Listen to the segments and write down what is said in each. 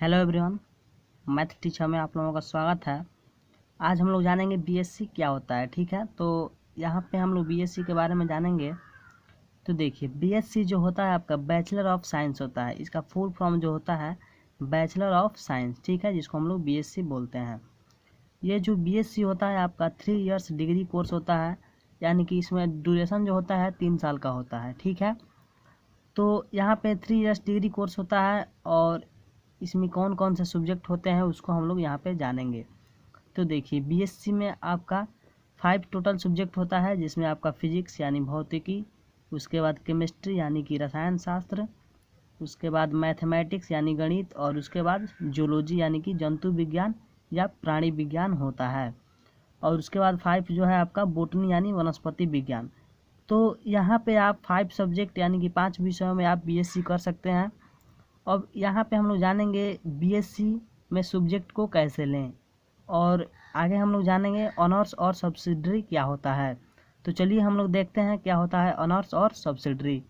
Hello everyone, math teacher में आप लोगों का स्वागत है। आज हम लोग जानेंगे बीएससी क्या होता है। ठीक है, तो यहाँ पे हम लोग बीएससी के बारे में जानेंगे। तो देखिए, बीएससी जो होता है आपका बैचलर ऑफ साइंस होता है। इसका फुल फॉर्म जो होता है बैचलर ऑफ साइंस, ठीक है, जिसको हम लोग बीएससी बोलते हैं। ये जो बीएससी होता है आपका 3 इयर्स डिग्री कोर्स होता है, यानी कि इसमें ड्यूरेशन जो होता है 3 साल का होता है। ठीक है, तो यहाँ पे 3 इयर्स डिग्री कोर्स होता है और इसमें कौन कौन से सब्जेक्ट होते हैं उसको हम लोग यहाँ पे जानेंगे। तो देखिए, बीएससी में आपका 5 टोटल सब्जेक्ट होता है, जिसमें आपका फिजिक्स यानी भौतिकी, उसके बाद केमिस्ट्री यानी कि रसायन शास्त्र, उसके बाद मैथमेटिक्स यानी गणित, और उसके बाद जूलॉजी यानी कि जंतु विज्ञान या प्राणी विज्ञान होता है। और उसके बाद 5 जो है आपका बोटनी यानी वनस्पति विज्ञान। तो यहाँ पे आप 5 सब्जेक्ट यानी कि 5 विषयों में आप बीएससी कर सकते हैं। अब यहाँ पे हम लोग जानेंगे बीएससी में सब्जेक्ट को कैसे लें, और आगे हम लोग जानेंगे ऑनर्स और सब्सिडरी क्या होता है। तो चलिए हम लोग देखते हैं क्या होता है ऑनर्स और सब्सिडरी।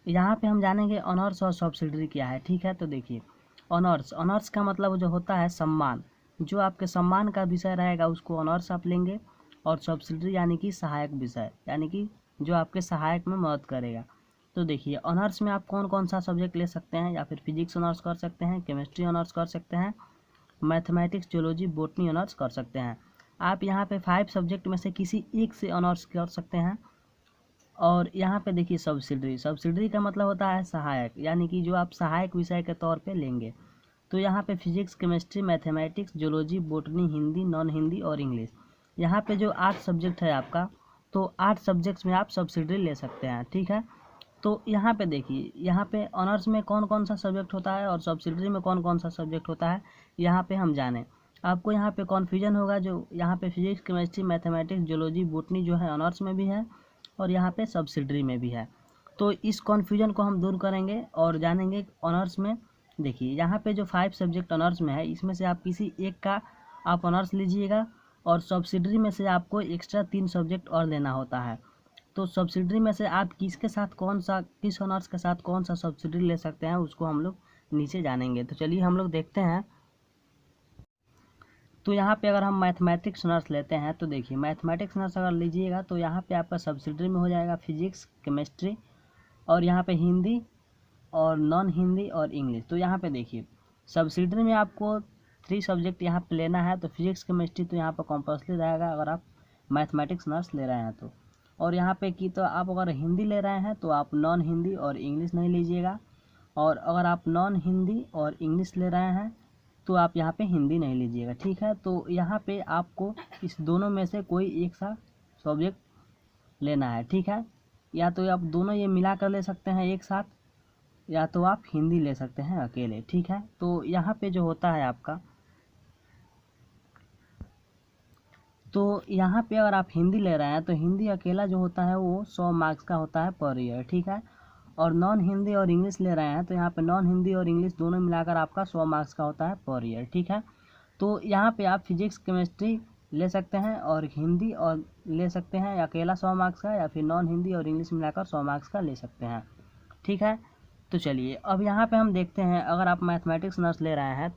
यहाँ पे हम जानेंगे ऑनर्स और सब्सिडरी क्या है। ठीक है, तो देखिए, ऑनर्स का मतलब जो होता है सम्मान, जो आपके सम्मान का विषय रहेगा उसको ऑनर्स आप लेंगे। और सब्सिडरी यानी कि सहायक विषय, यानी कि जो आपके सहायक में मदद करेगा। तो देखिए, ऑनर्स में आप कौन कौन सा सब्जेक्ट ले सकते हैं, या फिर फिजिक्स ऑनर्स कर सकते हैं, केमिस्ट्री ऑनर्स कर सकते हैं, मैथमेटिक्स, जूलॉजी, बॉटनी ऑनर्स कर सकते हैं। आप यहाँ पे 5 सब्जेक्ट में से किसी एक से ऑनर्स कर सकते हैं। और यहाँ पे देखिए, सब्सिडरी का मतलब होता है सहायक, यानी कि जो आप सहायक विषय के तौर पे लेंगे। तो यहाँ पे physics, chemistry, mathematics, zoology, botany, Hindi, non Hindi और इंग्लिश, यहाँ पे जो 8 सब्जेक्ट है आपका, तो 8 सब्जेक्ट्स में आप सब्सिडरी ले सकते हैं। ठीक है, तो यहाँ पे देखिए, यहाँ पे ऑनर्स में कौन कौन सा सब्जेक्ट होता है और सब्सिडरी में कौन कौन सा सब्जेक्ट होता है, यहाँ पे हम जाने। आपको यहाँ पे कॉन्फ्यूजन होगा, जो यहाँ पे physics, chemistry, mathematics, zoology, botany जो है ऑनर्स में भी है और यहाँ पे सब्सिडरी में भी है। तो इस कॉन्फ्यूजन को हम दूर करेंगे और जानेंगे ऑनर्स में। देखिए, यहाँ पे जो 5 सब्जेक्ट ऑनर्स में है, इसमें से आप किसी एक का आप ऑनर्स लीजिएगा, और सब्सिडरी में से आपको एक्स्ट्रा 3 सब्जेक्ट और लेना होता है। तो सब्सिडरी में से आप किसके साथ किस ऑनर्स के साथ कौन सा सब्सिडरी ले सकते हैं उसको हम लोग नीचे जानेंगे। तो चलिए हम लोग देखते हैं। तो यहाँ पे अगर हम मैथमेटिक्स ऑनर्स लेते हैं, तो देखिए, मैथमेटिक्स ऑनर्स अगर लीजिएगा तो यहाँ पे आपका सब्सिडरी में हो जाएगा फिजिक्स, केमिस्ट्री, और यहाँ पे हिंदी और नॉन हिंदी और इंग्लिश। तो यहाँ पे देखिए, सब्सिडरी में आपको 3 सब्जेक्ट यहाँ पे लेना है। तो फिजिक्स, केमिस्ट्री तो यहाँ पर कंपल्सरी रहेगा अगर आप मैथमेटिक्स ऑनर्स ले रहे हैं तो। और यहाँ पे की तो आप अगर हिंदी ले रहे हैं तो आप नॉन हिंदी और इंग्लिश नहीं लीजिएगा, और अगर आप नॉन हिंदी और इंग्लिश ले रहे हैं तो आप यहाँ पे हिंदी नहीं लीजिएगा। ठीक है, तो यहाँ पे आपको इस दोनों में से कोई एक सा सब्जेक्ट लेना है। ठीक है, या तो आप दोनों ये मिला कर ले सकते हैं एक साथ, या तो आप हिंदी ले सकते हैं अकेले। ठीक है, तो यहाँ पे जो होता है आपका, तो यहाँ पे अगर आप हिंदी ले रहे हैं तो हिंदी अकेला जो होता है वो 100 मार्क्स का होता है पर ईयर। ठीक है, और नॉन हिंदी और इंग्लिश ले रहे हैं तो यहाँ पे नॉन हिंदी और इंग्लिश दोनों मिलाकर आपका 100 मार्क्स का होता है पर ईयर। ठीक है, तो यहाँ पे आप फिजिक्स, केमिस्ट्री ले सकते हैं और हिंदी और ले सकते हैं अकेला 100 मार्क्स का, या फिर नॉन हिंदी और इंग्लिश मिलाकर 100 मार्क्स का ले सकते हैं। ठीक है, तो चलिए अब यहाँ पे हम देखते हैं, अगर आप मैथमेटिक्स ऑनर्स ले रहे हैं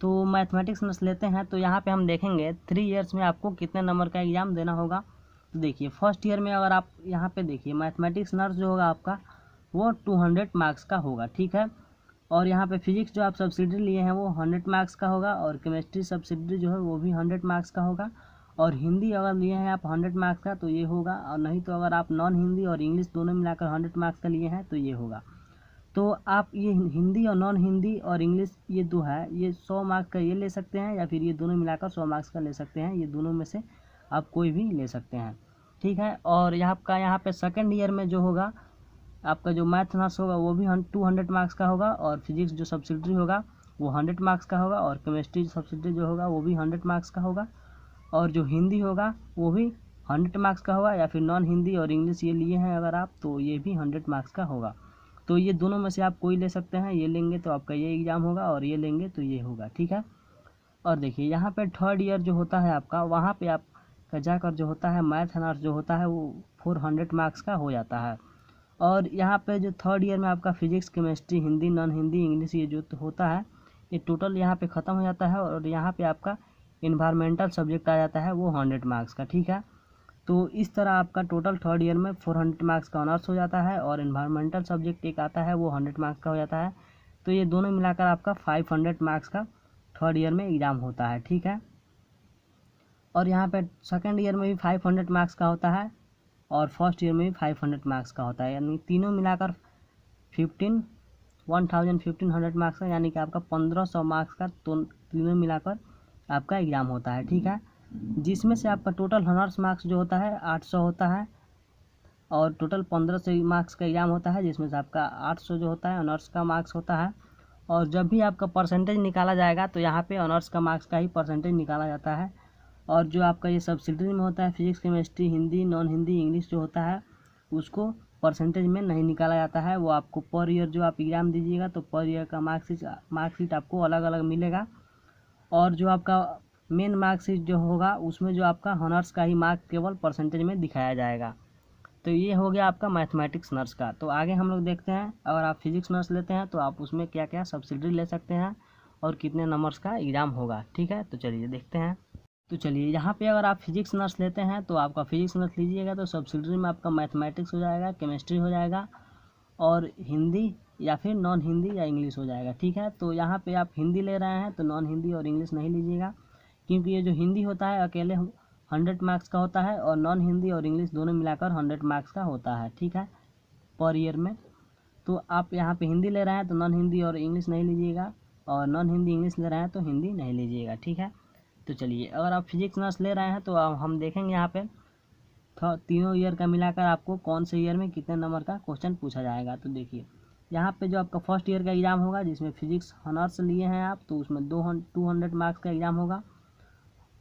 तो मैथमेटिक्स ऑनर्स लेते हैं तो यहाँ पे हम देखेंगे 3 इयर्स में आपको कितने नंबर का एग्ज़ाम देना होगा। तो देखिए, फर्स्ट ईयर में अगर आप यहाँ पे देखिए, मैथमेटिक्स ऑनर्स जो होगा आपका वो 200 मार्क्स का होगा। ठीक है, और यहाँ पे फिजिक्स जो आप सब्सिडरी लिए हैं वो 100 मार्क्स का होगा, और केमिस्ट्री सब्सिडरी जो है वो भी 100 मार्क्स का होगा, और हिंदी अगर लिए हैं आप 100 मार्क्स का तो ये होगा, और नहीं तो अगर आप नॉन हिंदी और इंग्लिश दोनों मिलाकर 100 मार्क्स का लिए हैं तो ये होगा। तो आप ये हिंदी और नॉन हिंदी और इंग्लिश ये दो है, ये 100 मार्क्स का ये ले सकते हैं, या फिर ये दोनों मिलाकर 100 मार्क्स का ले सकते हैं। ये दोनों में से आप कोई भी ले सकते हैं। ठीक है, और यहाँ पे सेकेंड ईयर में जो होगा आपका, जो मैथ ऑनर्स होगा वो भी 200 मार्क्स का होगा, और फिजिक्स जो सब्सिडरी होगा वो 100 मार्क्स का होगा, और केमिस्ट्री सब्सिडरी जो होगा वो भी 100 मार्क्स का होगा, और जो हिंदी होगा वो भी 100 मार्क्स का होगा, या फिर नॉन हिंदी और इंग्लिश ये लिए हैं अगर आप तो ये भी 100 मार्क्स का होगा। तो ये दोनों में से आप कोई ले सकते हैं, ये लेंगे तो आपका ये एग्ज़ाम होगा, और ये लेंगे तो ये होगा। ठीक है, और देखिए, यहाँ पे थर्ड ईयर जो होता है आपका, वहाँ पे आपका जाकर जो होता है मैथ ऑनर्स जो होता है वो 400 मार्क्स का हो जाता है। और यहाँ पे जो थर्ड ईयर में आपका physics, chemistry, Hindi, non Hindi, English ये जो होता है ये टोटल यहाँ पे ख़त्म हो जाता है। और यहाँ पे आपका इन्वायरमेंटल सब्जेक्ट आ जाता है, वो 100 मार्क्स का, ठीक है। तो इस तरह आपका टोटल थर्ड ईयर में 400 मार्क्स का ऑनर्स हो जाता है, और इन्वायरमेंटल सब्जेक्ट एक आता है वो 100 मार्क्स का हो जाता है। तो ये दोनों मिलाकर आपका 500 मार्क्स का थर्ड ईयर में एग्ज़ाम होता है, ठीक है। और यहाँ पे सेकेंड ईयर में भी 500 मार्क्स का होता है, और फर्स्ट ईयर में भी 500 मार्क्स का होता है, यानी तीनों मिलाकर 1500 मार्क्स का, यानी कि आपका 1500 मार्क्स का तीनों मिलाकर आपका एग्ज़ाम होता है, ठीक है। जिसमें से आपका टोटल ऑनर्स मार्क्स जो होता है 800 होता है, और टोटल 1500 मार्क्स का एग्ज़ाम होता है, जिसमें से आपका 800 जो होता है ऑनर्स का मार्क्स होता है। और जब भी आपका परसेंटेज निकाला जाएगा तो यहाँ पे ऑनर्स का मार्क्स का ही परसेंटेज निकाला जाता है। और जो आपका ये सब्सिडरी में होता है physics, chemistry, Hindi, non Hindi, English जो होता है उसको परसेंटेज में नहीं निकाला जाता है। वो आपको पर ईयर जो आप एग्ज़ाम दीजिएगा तो पर ईयर का मार्कशीट आपको अलग अलग मिलेगा। और जो आपका मेन मार्कशीट जो होगा उसमें जो आपका ऑनर्स का ही मार्क केवल परसेंटेज में दिखाया जाएगा। तो ये हो गया आपका मैथमेटिक्स नर्स का। तो आगे हम लोग देखते हैं, अगर आप फिजिक्स नर्स लेते हैं तो आप उसमें क्या क्या सब्सिडी ले सकते हैं और कितने नंबर्स का एग्ज़ाम होगा, ठीक है। तो चलिए देखते हैं। तो चलिए यहाँ पे अगर आप फिजिक्स नर्स लेते हैं तो आपका फिजिक्स नर्स लीजिएगा तो सब्सिडी में आपका मैथमेटिक्स हो जाएगा, केमिस्ट्री हो जाएगा, और हिंदी या फिर नॉन हिंदी या इंग्लिश हो जाएगा, ठीक है। तो यहाँ पे आप हिंदी ले रहे हैं तो नॉन हिंदी और इंग्लिश नहीं लीजिएगा, क्योंकि ये जो हिंदी होता है अकेले 100 मार्क्स का होता है, और नॉन हिंदी और इंग्लिश दोनों मिलाकर 100 मार्क्स का होता है, ठीक है, पर ईयर में। तो आप यहाँ पे हिंदी ले रहे हैं तो नॉन हिंदी और इंग्लिश नहीं लीजिएगा, और नॉन हिंदी इंग्लिश ले रहे हैं तो हिंदी नहीं लीजिएगा, ठीक है। तो चलिए अगर आप फिजिक्स नर्स ले रहे हैं तो हम देखेंगे यहाँ पे तीनों ईयर का मिलाकर आपको कौन से ईयर में कितने नंबर का क्वेश्चन पूछा जाएगा। तो देखिए यहाँ पे जो आपका फर्स्ट ईयर का एग्ज़ाम होगा जिसमें फिजिक्स ऑनर्स लिए हैं आप, तो उसमें 200 मार्क्स का एग्ज़ाम होगा।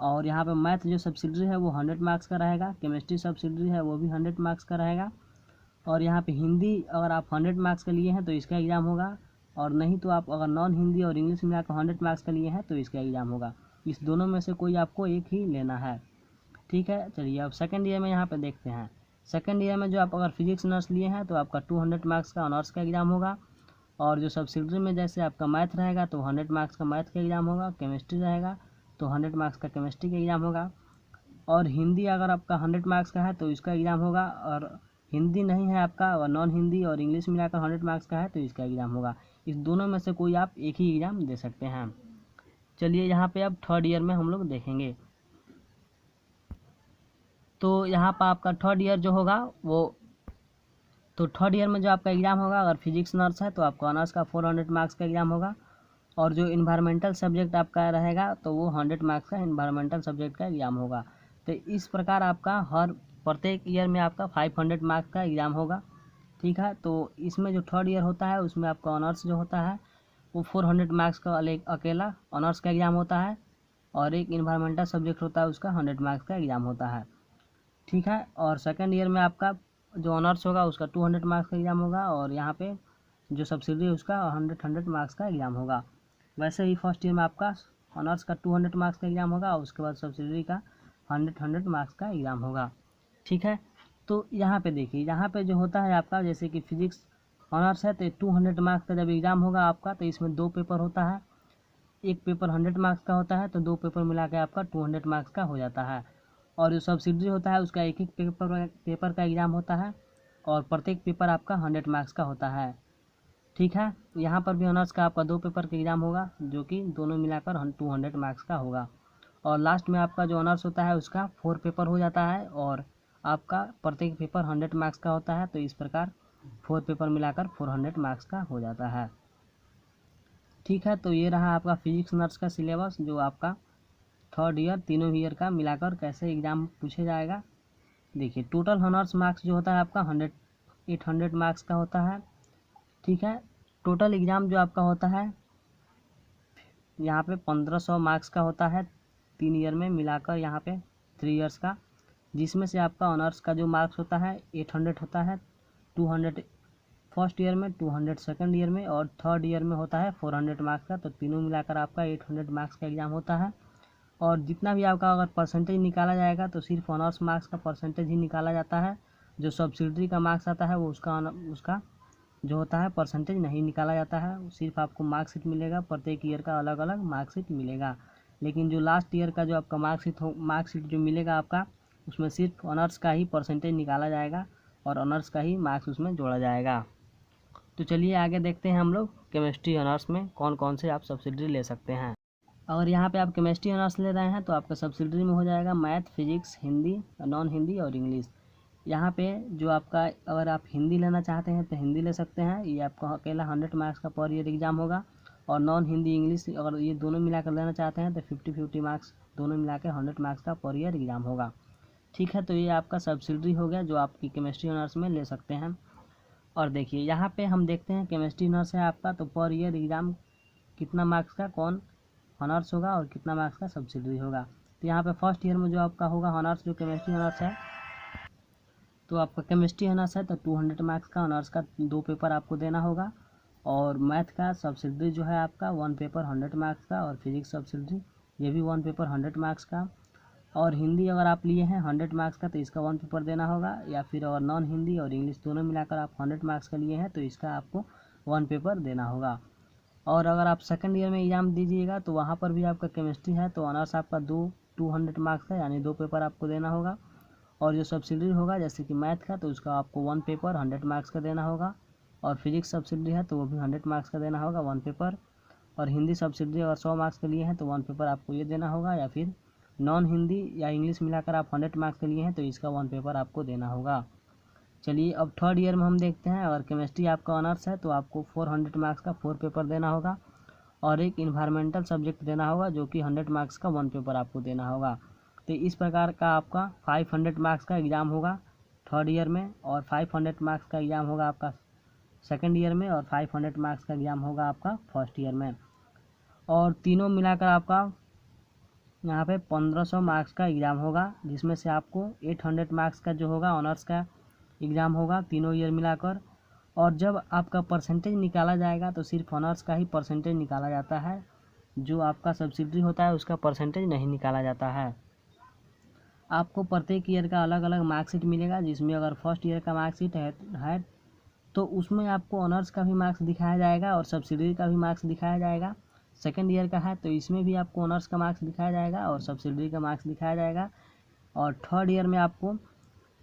और यहाँ पे मैथ जो सब्सिडरी है वो 100 मार्क्स का रहेगा, केमिस्ट्री सब्सिडरी है वो भी 100 मार्क्स का रहेगा। और यहाँ पे हिंदी अगर आप 100 मार्क्स का लिए हैं तो इसका एग्ज़ाम होगा, और नहीं तो आप अगर नॉन हिंदी और इंग्लिश मिलाकर 100 मार्क्स का लिए हैं तो इसका एग्ज़ाम होगा। इस दोनों में से कोई आपको एक ही लेना है, ठीक है। चलिए अब सेकंड ईयर में यहाँ पे देखते हैं। सेकंड ईयर में जो आप अगर फिजिक्स नर्स लिए हैं तो आपका 200 मार्क्स का ऑनर्स का एग्ज़ाम होगा। और जो सब्सिडरी में जैसे आपका मैथ रहेगा तो 100 मार्क्स का मैथ का एग्ज़ाम होगा, केमिस्ट्री रहेगा तो 100 मार्क्स का केमिस्ट्री का एग्ज़ाम होगा। और हिंदी अगर आपका 100 मार्क्स का है तो इसका एग्ज़ाम होगा, और हिंदी नहीं है आपका और नॉन हिंदी और इंग्लिश मिलाकर 100 मार्क्स का है तो इसका एग्ज़ाम होगा। इस दोनों में से कोई आप एक ही एग्ज़ाम दे सकते हैं। चलिए यहाँ पे अब थर्ड ईयर में हम लोग देखेंगे। तो यहाँ पर आपका थर्ड ईयर जो होगा वो, तो थर्ड ईयर में जो आपका एग्ज़ाम होगा अगर फिजिक्स नर्स है तो आपका ऑनर्स का 400 मार्क्स का एग्ज़ाम होगा। और जो इन्वायरमेंटल सब्जेक्ट आपका रहेगा तो वो 100 मार्क्स का इन्वायरमेंटल सब्जेक्ट का एग्ज़ाम होगा। तो इस प्रकार आपका हर प्रत्येक ईयर में आपका 500 मार्क्स का एग्ज़ाम होगा, ठीक है। तो इसमें जो थर्ड ईयर होता है उसमें आपका ऑनर्स जो होता है वो 400 मार्क्स का अकेला ऑनर्स का एग्ज़ाम होता है, और एक इन्वायरमेंटल सब्जेक्ट होता है उसका 100 मार्क्स का एग्ज़ाम होता है, ठीक है। और सेकेंड ईयर में आपका जो ऑनर्स होगा उसका 200 मार्क्स का एग्ज़ाम होगा, और यहाँ पे जो सब्सिडी है उसका 100 मार्क्स का एग्ज़ाम होगा। वैसे ही फर्स्ट ईयर में आपका ऑनर्स का 200 मार्क्स का एग्ज़ाम होगा, और उसके बाद सब्सिडी का 100 मार्क्स का एग्ज़ाम होगा, ठीक है। तो यहाँ पे देखिए, यहाँ पे जो होता है आपका जैसे कि फिजिक्स ऑनर्स है तो 200 मार्क्स का जब एग्ज़ाम होगा आपका तो इसमें 2 पेपर होता है। एक पेपर 100 मार्क्स का होता है तो 2 पेपर मिला के आपका 200 मार्क्स का हो जाता है। और जो सब्सिडी होता है उसका एक एक पेपर का एग्ज़ाम होता है, और प्रत्येक पेपर आपका 100 मार्क्स का होता है, ठीक है। यहाँ पर भी ऑनर्स का आपका 2 पेपर का एग्ज़ाम होगा जो कि दोनों मिलाकर 200 मार्क्स का होगा। और लास्ट में आपका जो ऑनर्स होता है उसका 4 पेपर हो जाता है, और आपका प्रत्येक पेपर 100 मार्क्स का होता है। तो इस प्रकार 4 पेपर मिलाकर 400 मार्क्स का हो जाता है, ठीक है। तो ये रहा आपका फिजिक्स नर्स का सिलेबस, जो आपका थर्ड ईयर तीनों ईयर का मिलाकर कैसे एग्ज़ाम पूछे जाएगा। देखिए टोटल ऑनर्स मार्क्स जो होता है आपका 800 मार्क्स का होता है, ठीक है। टोटल एग्ज़ाम जो आपका होता है यहाँ पे 1500 मार्क्स का होता है 3 ईयर में मिलाकर, यहाँ पे 3 ईयर्स का, जिसमें से आपका ऑनर्स का जो मार्क्स होता है 800 होता है, 200 फर्स्ट ईयर में, 200 सेकंड ईयर में, और थर्ड ईयर में होता है 400 मार्क्स का। तो तीनों मिलाकर आपका 800 मार्क्स का एग्ज़ाम होता है। और जितना भी आपका अगर परसेंटेज निकाला जाएगा तो सिर्फ ऑनर्स मार्क्स का परसेंटेज ही निकाला जाता है, जो सब्सिडरी का मार्क्स आता है वो उसका जो होता है परसेंटेज नहीं निकाला जाता है, सिर्फ आपको मार्कशीट मिलेगा, प्रत्येक ईयर का अलग अलग मार्कशीट मिलेगा। लेकिन जो लास्ट ईयर का जो आपका मार्कशीट जो मिलेगा आपका, उसमें सिर्फ ऑनर्स का ही परसेंटेज निकाला जाएगा और ऑनर्स का ही मार्क्स उसमें जोड़ा जाएगा। तो चलिए आगे देखते हैं हम लोग केमिस्ट्री ऑनर्स में कौन कौन से आप सब्सिडरी ले सकते हैं। अगर यहाँ पे आप केमिस्ट्री ऑनर्स ले रहे हैं तो आपका सब्सिडरी में हो जाएगा math, physics, Hindi, non Hindi और इंग्लिश। यहाँ पे जो आपका अगर आप हिंदी लेना चाहते हैं तो हिंदी ले सकते हैं, ये आपका अकेला 100 मार्क्स का पर ईयर एग्जाम होगा। और नॉन हिंदी इंग्लिश अगर ये दोनों मिलाकर लेना चाहते हैं तो 50-50 मार्क्स दोनों मिला के 100 मार्क्स का पर ईयर एग्जाम होगा। ठीक है, तो ये आपका सब्सिडरी हो गया जो आपकी केमिस्ट्री ऑनर्स में ले सकते हैं। और देखिए यहाँ पे हम देखते हैं केमिस्ट्री ऑनर्स है आपका, तो पर ईयर एग्ज़ाम कितना मार्क्स का कौन ऑनर्स होगा और कितना मार्क्स का सब्सिडरी होगा। तो यहाँ पे फर्स्ट ईयर में जो आपका होगा ऑनर्स, जो केमिस्ट्री ऑनर्स है, तो आपका केमिस्ट्री ऑनर्स है तो 200 मार्क्स का ऑनर्स का 2 पेपर आपको देना होगा। और मैथ का सब्सिडरी जो है आपका 1 पेपर 100 मार्क्स का, और फिजिक्स सब्सिडरी ये भी 1 पेपर 100 मार्क्स का। और हिंदी अगर आप लिए हैं 100 मार्क्स का तो इसका 1 पेपर देना होगा, या फिर अगर नॉन हिंदी और इंग्लिश दोनों मिलाकर आप 100 मार्क्स का लिए हैं तो इसका आपको 1 पेपर देना होगा। और अगर आप सेकंड ईयर में एग्ज़ाम दीजिएगा तो वहाँ पर भी आपका केमिस्ट्री है तो ऑनर्स आपका 200 मार्क्स का यानी 2 पेपर आपको देना होगा। और जो सब्सिडरी होगा जैसे कि मैथ का तो उसका आपको 1 पेपर 100 मार्क्स का देना होगा। और फिजिक्स सब्सिडरी है तो वो भी 100 मार्क्स का देना होगा 1 पेपर। और हिंदी सब्सिडरी अगर 100 मार्क्स के लिए हैं तो 1 पेपर आपको ये देना होगा, या फिर नॉन हिंदी या इंग्लिश मिलाकर आप 100 मार्क्स के लिए हैं तो इसका 1 पेपर आपको देना होगा। चलिए अब थर्ड ईयर में हम देखते हैं, अगर केमिस्ट्री आपका ऑनर्स है तो आपको 400 मार्क्स का 4 पेपर देना होगा और एक इन्वायरमेंटल सब्जेक्ट देना होगा जो कि 100 मार्क्स का 1 पेपर आपको देना होगा। तो इस प्रकार का आपका 500 मार्क्स का एग्ज़ाम होगा थर्ड ईयर में, और 500 मार्क्स का एग्ज़ाम होगा आपका सेकेंड ईयर में, और 500 मार्क्स का एग्ज़ाम होगा आपका फर्स्ट ईयर में। और तीनों मिलाकर आपका यहाँ पे 1500 मार्क्स का एग्ज़ाम होगा, जिसमें से आपको 800 मार्क्स का जो होगा ऑनर्स का एग्ज़ाम होगा तीनों ईयर मिलाकर। और जब आपका परसेंटेज निकाला जाएगा तो सिर्फ ऑनर्स का ही परसेंटेज निकाला जाता है, जो आपका सब्सिडरी होता है उसका परसेंटेज नहीं निकाला जाता है। आपको प्रत्येक ईयर का अलग अलग मार्कशीट मिलेगा, जिसमें अगर फर्स्ट ईयर का मार्कशीट है तो उसमें आपको ऑनर्स का भी मार्क्स दिखाया जाएगा और सब्सिडरी का भी मार्क्स दिखाया जाएगा। सेकेंड ईयर का है तो इसमें भी आपको ऑनर्स का मार्क्स दिखाया जाएगा और सब्सिडरी का मार्क्स दिखाया जाएगा। और थर्ड ईयर में आपको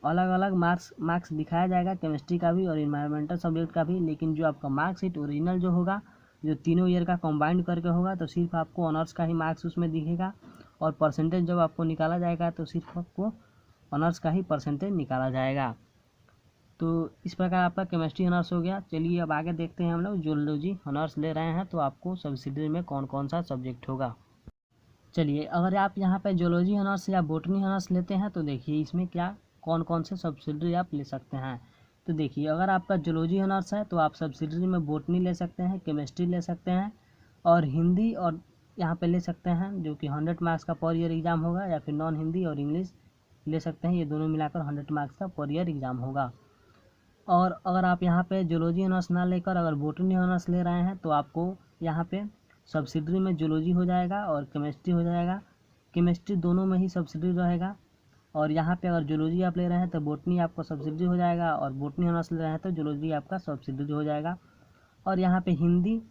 अलग अलग मार्क्स दिखाया जाएगा, केमिस्ट्री का भी और इन्वायरमेंटल सब्जेक्ट का भी। लेकिन जो आपका मार्कशीट ओरिजिनल जो होगा, जो तीनों ईयर का कंबाइंड करके होगा, तो सिर्फ आपको ऑनर्स का ही मार्क्स उसमें दिखेगा। और परसेंटेज जब आपको निकाला जाएगा तो सिर्फ आपको ऑनर्स का ही परसेंटेज निकाला जाएगा। तो इस प्रकार आपका केमिस्ट्री ऑनर्स हो गया। चलिए अब आगे देखते हैं हम लोग जूलॉजी ऑनर्स ले रहे हैं तो आपको सब्सिडरी में कौन कौन सा सब्जेक्ट होगा। चलिए अगर आप यहाँ पे जूलॉजी ऑनर्स या बॉटनी ऑनर्स लेते हैं तो देखिए इसमें क्या कौन कौन से सब्सिडरी आप ले सकते हैं। तो देखिए अगर आपका जूलॉजी ऑनर्स है तो आप सब्सिडरी में बॉटनी ले सकते हैं, केमिस्ट्री ले सकते हैं, और हिंदी और यहाँ पे ले सकते हैं जो कि 100 मार्क्स का पर ईयर एग्ज़ाम होगा, या फिर नॉन हिंदी और इंग्लिश ले सकते हैं, ये दोनों मिलाकर 100 मार्क्स का पर ईयर एग्ज़ाम होगा। और अगर आप यहाँ पे जूलॉजी ऑनर्स ना लेकर अगर बॉटनी ऑनर्स ले रहे हैं तो आपको यहाँ पे सब्सिडरी में जूलॉजी हो जाएगा और केमिस्ट्री हो जाएगा। केमिस्ट्री दोनों में ही सब्सिडरी रहेगा। और यहाँ पे अगर जूलॉजी आप ले रहे हैं तो बॉटनी आपका सब्सिडरी हो जाएगा, और बॉटनी ऑनर्स ले रहे हैं तो जूलॉजी आपका सब्सिडरी हो जाएगा। और यहाँ पे हिंदी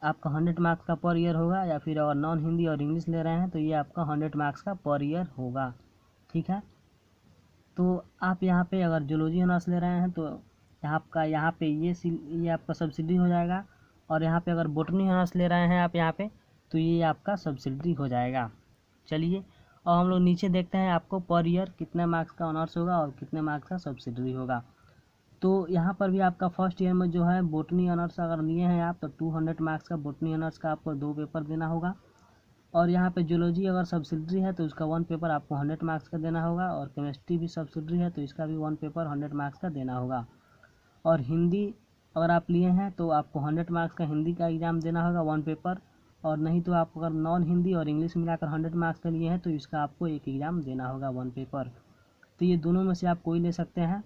आपका 100 मार्क्स का पर ईयर होगा, या फिर अगर नॉन हिंदी और इंग्लिश ले रहे हैं तो ये आपका 100 मार्क्स का पर ईयर होगा। ठीक है, तो आप यहाँ पे अगर जूलॉजी ऑनर्स ले रहे हैं तो यहाँ पे ये आपका सब्सिडी हो जाएगा। और यहाँ पे अगर बॉटनी ऑनर्स ले रहे हैं आप यहाँ पे तो ये आपका सब्सिडी हो जाएगा। चलिए और हम लोग नीचे देखते हैं आपको पर ईयर कितने मार्क्स का ऑनर्स होगा और कितने मार्क्स का सब्सिडी होगा। तो यहाँ पर भी आपका फर्स्ट ईयर में जो है बॉटनी ऑनर्स अगर लिए हैं आप तो 200 मार्क्स का बॉटनी ऑनर्स का आपको 2 पेपर देना होगा। और यहाँ पे जूलॉजी अगर सब्सिडरी है तो उसका 1 पेपर आपको 100 मार्क्स का देना होगा, और केमिस्ट्री भी सब्सिडरी है तो इसका भी 1 पेपर 100 मार्क्स का देना होगा। और हिंदी अगर आप लिए हैं तो आपको 100 मार्क्स का हिंदी का एग्ज़ाम देना होगा 1 पेपर, और नहीं तो आप अगर नॉन हिंदी और इंग्लिश मिलाकर 100 मार्क्स का लिए हैं तो इसका आपको एक एग्ज़ाम देना होगा 1 पेपर। तो ये दोनों में से आप कोई ले सकते हैं।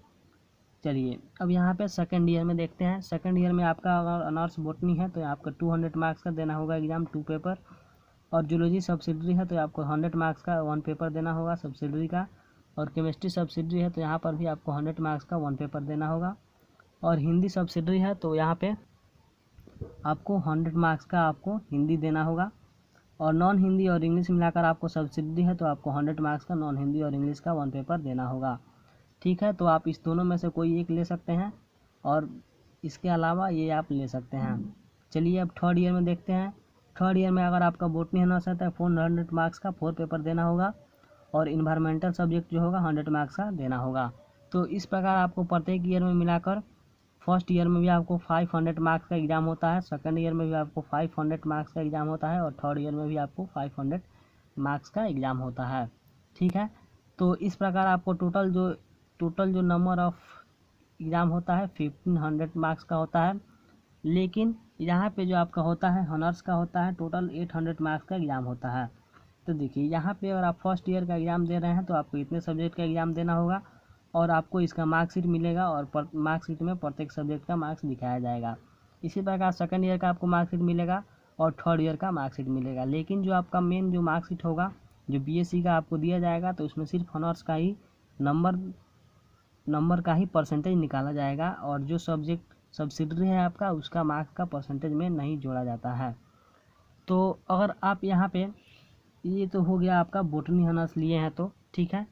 चलिए अब यहाँ पे सेकेंड ईयर में देखते हैं। सेकेंड ईयर में आपका अगर ऑनर्स बॉटनी है तो आपका 200 मार्क्स का देना होगा एग्ज़ाम 2 पेपर। और जूलॉजी सब्सिडरी है तो आपको 100 मार्क्स का 1 पेपर देना होगा सब्सिडरी का। और केमिस्ट्री सब्सिडरी है तो यहाँ पर भी आपको 100 मार्क्स का 1 पेपर देना होगा। और हिंदी सब्सिडरी है तो यहाँ पे आपको 100 मार्क्स का आपको हिंदी देना होगा। और नॉन हिंदी और इंग्लिश मिलाकर आपको सब्सिडरी है तो आपको 100 मार्क्स का नॉन हिंदी और इंग्लिश का 1 पेपर देना होगा। ठीक है, तो आप इस दोनों में से कोई एक ले सकते हैं और इसके अलावा ये आप ले सकते हैं। चलिए अब थर्ड ईयर में देखते हैं। थर्ड ईयर में अगर आपका बॉटनी ऑनर्स है तो 400 मार्क्स का 4 पेपर देना होगा और इन्वायरमेंटल सब्जेक्ट जो होगा 100 मार्क्स का देना होगा। तो इस प्रकार आपको प्रत्येक ईयर में मिलाकर फर्स्ट ईयर में भी आपको 500 मार्क्स का एग्ज़ाम होता है, सेकंड ईयर में भी आपको 500 मार्क्स का एग्ज़ाम होता है और थर्ड ईयर में भी आपको 500 मार्क्स का एग्ज़ाम होता है। ठीक है, तो इस प्रकार आपको टोटल जो नंबर ऑफ एग्ज़ाम होता है 1500 मार्क्स का होता है। लेकिन यहाँ पे जो आपका होता है ऑनर्स का होता है टोटल 800 मार्क्स का एग्ज़ाम होता है। तो देखिए यहाँ पे अगर आप फर्स्ट ईयर का एग्ज़ाम दे रहे हैं तो आपको इतने सब्जेक्ट का एग्ज़ाम देना होगा और आपको इसका मार्कशीट मिलेगा और मार्कशीट में प्रत्येक सब्जेक्ट का मार्क्स दिखाया जाएगा। इसी प्रकार सेकंड ईयर का आपको मार्कशीट मिलेगा और थर्ड ईयर का मार्कशीट मिलेगा। लेकिन जो आपका मेन जो मार्कशीट होगा जो बीएससी का आपको दिया जाएगा तो उसमें सिर्फ ऑनर्स का ही नंबर का ही परसेंटेज निकाला जाएगा और जो सब्जेक्ट सब्सिडरी है आपका उसका मार्क्स का परसेंटेज में नहीं जोड़ा जाता है। तो अगर आप यहाँ पे ये तो हो गया आपका बॉटनी ऑनर्स लिए हैं तो ठीक है।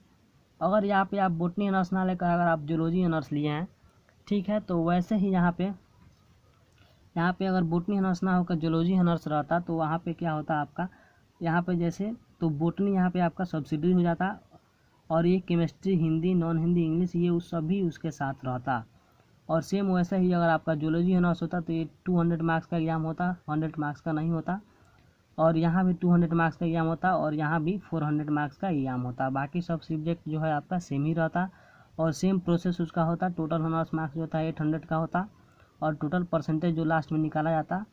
अगर यहाँ पे आप बॉटनी ऑनर्स ना लेकर अगर आप जूलॉजी ऑनर्स लिए हैं ठीक है, तो वैसे ही यहाँ पे अगर बॉटनी ऑनर्स ना होकर जूलॉजी ऑनर्स रहता तो वहाँ पे क्या होता आपका यहाँ पे जैसे तो बॉटनी यहाँ पे आपका सब्सिडरी हो जाता और ये chemistry Hindi non Hindi English ये उस सभी उसके साथ रहता। और सेम वैसा ही अगर आपका जूलॉजी ऑनर्स होता तो ये 200 मार्क्स का एग्ज़ाम होता, 100 मार्क्स का नहीं होता। और यहाँ भी 200 मार्क्स का एग्ज़ाम होता और यहाँ भी 400 मार्क्स का एग्ज़ाम होता। बाकी सब सब्जेक्ट जो है आपका सेम ही रहता और सेम प्रोसेस उसका होता। टोटल ऑनर्स मार्क्स जो था 800 का होता और टोटल परसेंटेज जो लास्ट में निकाला जाता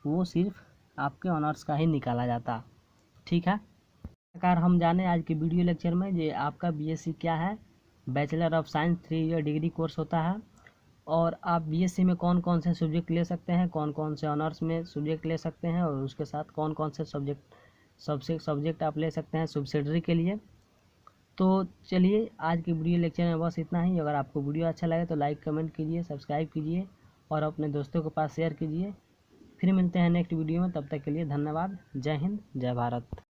वो सिर्फ आपके ऑनर्स का ही निकाला जाता। ठीक है, प्रकार हम जाने आज के वीडियो लेक्चर में ये आपका बीएससी क्या है। Bachelor of science 3 year degree course होता है और आप बीएससी में कौन कौन से सब्जेक्ट ले सकते हैं, कौन कौन से ऑनर्स में सब्जेक्ट ले सकते हैं और उसके साथ कौन कौन से सब्जेक्ट आप ले सकते हैं सब्सिडरी के लिए। तो चलिए आज के वीडियो लेक्चर में बस इतना ही। अगर आपको वीडियो अच्छा लगे तो लाइक कमेंट कीजिए, सब्सक्राइब कीजिए और अपने दोस्तों के पास शेयर कीजिए। फिर मिलते हैं नेक्स्ट वीडियो में, तब तक के लिए धन्यवाद। जय हिंद, जय भारत।